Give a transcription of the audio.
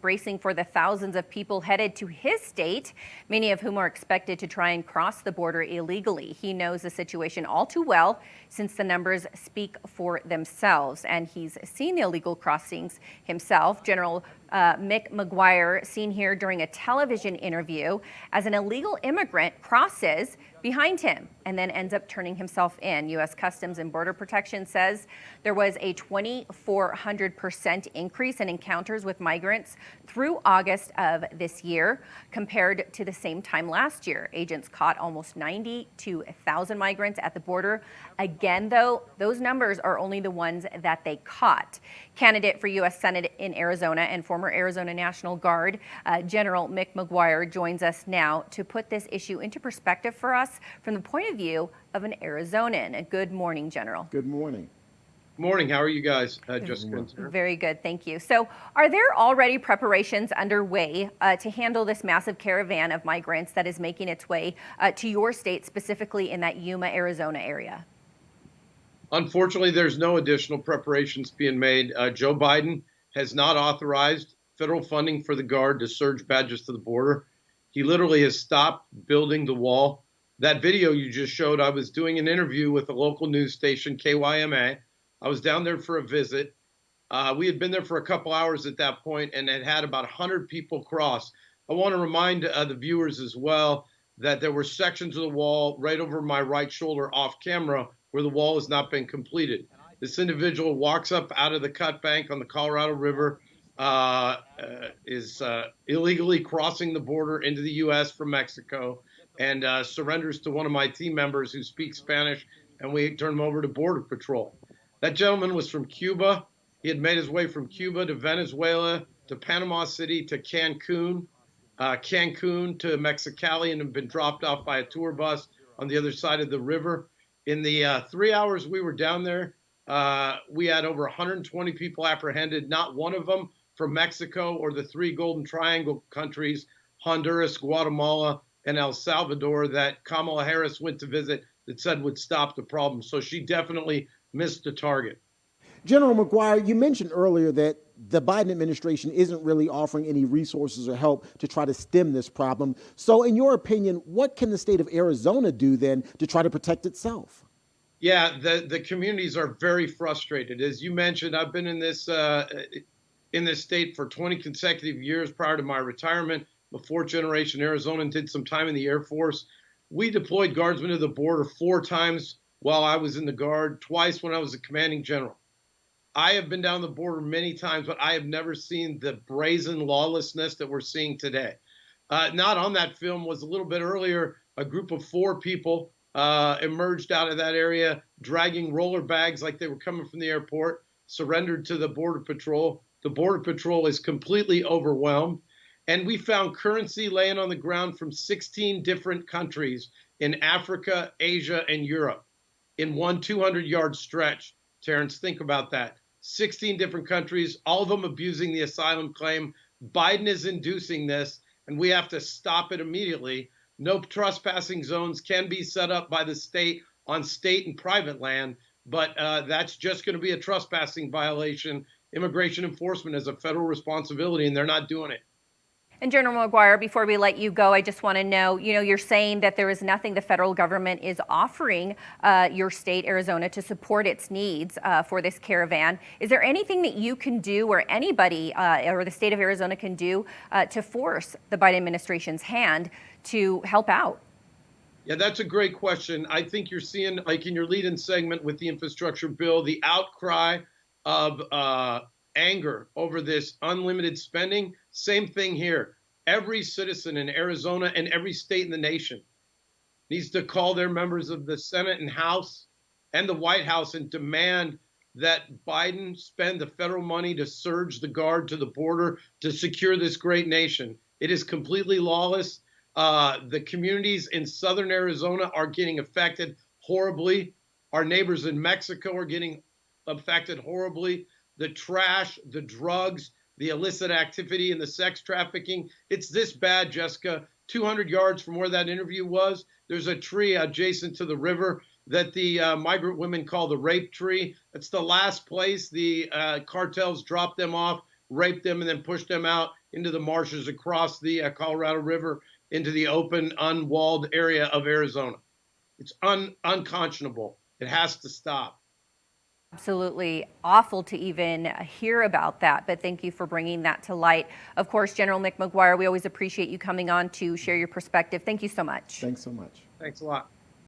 bracing for the thousands of people headed to his state, many of whom are expected to try and cross the border illegally. He knows the situation all too well since the numbers speak for themselves, and he's seen the illegal crossings himself. General McGuire, seen here during a television interview as an illegal immigrant crosses behind him and then ends up turning himself in. U.S. Customs and Border Protection says there was a 2,400% increase in encounters with migrants through August of this year compared to the same time last year. Agents caught almost 92,000 migrants at the border. Again, though, those numbers are only the ones that they caught. Candidate for U.S. Senate in Arizona and former Arizona National Guard General McGuire joins us now to put this issue into perspective for us from the point of view of an Arizonan. Good morning, General. Good morning. Morning. How are you guys, Jessica? Very good, thank you. So are there already preparations underway to handle this massive caravan of migrants that is making its way to your state, specifically in that Yuma, Arizona area? Unfortunately, there's no additional preparations being made. Joe Biden has not authorized federal funding for the Guard to surge badges to the border. He literally has stopped building the wall. That video you just showed, I was doing an interview with a local news station, KYMA. I was down there for a visit. We had been there for a couple hours at that point and had about 100 people cross. I want to remind the viewers as well that there were sections of the wall right over my right shoulder off camera where the wall has not been completed. This individual walks up out of the cut bank on the Colorado River, is illegally crossing the border into the U.S. from Mexico, and surrenders to one of my team members who speaks Spanish, and we turn him over to Border Patrol. That gentleman was from Cuba. He had made his way from Cuba to Venezuela, to Panama City, to Cancun, Cancun to Mexicali, and had been dropped off by a tour bus on the other side of the river. In the 3 hours we were down there, we had over 120 people apprehended, not one of them from Mexico or the three Golden Triangle countries, Honduras, Guatemala, and El Salvador, that Kamala Harris went to visit, that said would stop the problem. So she definitely missed the target. General McGuire, you mentioned earlier that the Biden administration isn't really offering any resources or help to try to stem this problem. So in your opinion, what can the state of Arizona do then to try to protect itself? Yeah, the communities are very frustrated. As you mentioned, I've been in this state for 20 consecutive years prior to my retirement. I'm a fourth-generation Arizonan, did some time in the Air Force. We deployed guardsmen to the border 4 times while I was in the Guard, twice when I was a commanding general. I have been down the border many times, but I have never seen the brazen lawlessness that we're seeing today. Not on that film was a little bit earlier, a group of 4 people emerged out of that area, dragging roller bags like they were coming from the airport, surrendered to the Border Patrol. The Border Patrol is completely overwhelmed. And we found currency laying on the ground from 16 different countries in Africa, Asia, and Europe in one 200-yard stretch. Terrence, think about that. 16 different countries, all of them abusing the asylum claim. Biden is inducing this, and we have to stop it immediately. No trespassing zones can be set up by the state on state and private land, but that's just going to be a trespassing violation. Immigration enforcement is a federal responsibility, and they're not doing it. And General McGuire, before we let you go, I just want to know, you're saying that there is nothing the federal government is offering your state, Arizona, to support its needs for this caravan. Is there anything that you can do, or anybody or the state of Arizona can do to force the Biden administration's hand to help out? Yeah, that's a great question. I think you're seeing, like in your lead-in segment with the infrastructure bill, the outcry of anger over this unlimited spending. Same thing here. Every citizen in Arizona and every state in the nation needs to call their members of the Senate and House and the White House and demand that Biden spend the federal money to surge the Guard to the border to secure this great nation. It is completely lawless. The communities in southern Arizona are getting affected horribly. Our neighbors in Mexico are getting affected horribly. The trash, the drugs, the illicit activity, and the sex trafficking. It's this bad, Jessica. 200 yards from where that interview was, there's a tree adjacent to the river that the migrant women call the rape tree. It's the last place the cartels drop them off rape them, and then push them out into the marshes across the Colorado River into the open, unwalled area of Arizona. It's unconscionable. It has to stop. Absolutely awful to even hear about that, but thank you for bringing that to light. Of course, General McGuire, we always appreciate you coming on to share your perspective. Thank you so much. Thanks so much. Thanks a lot.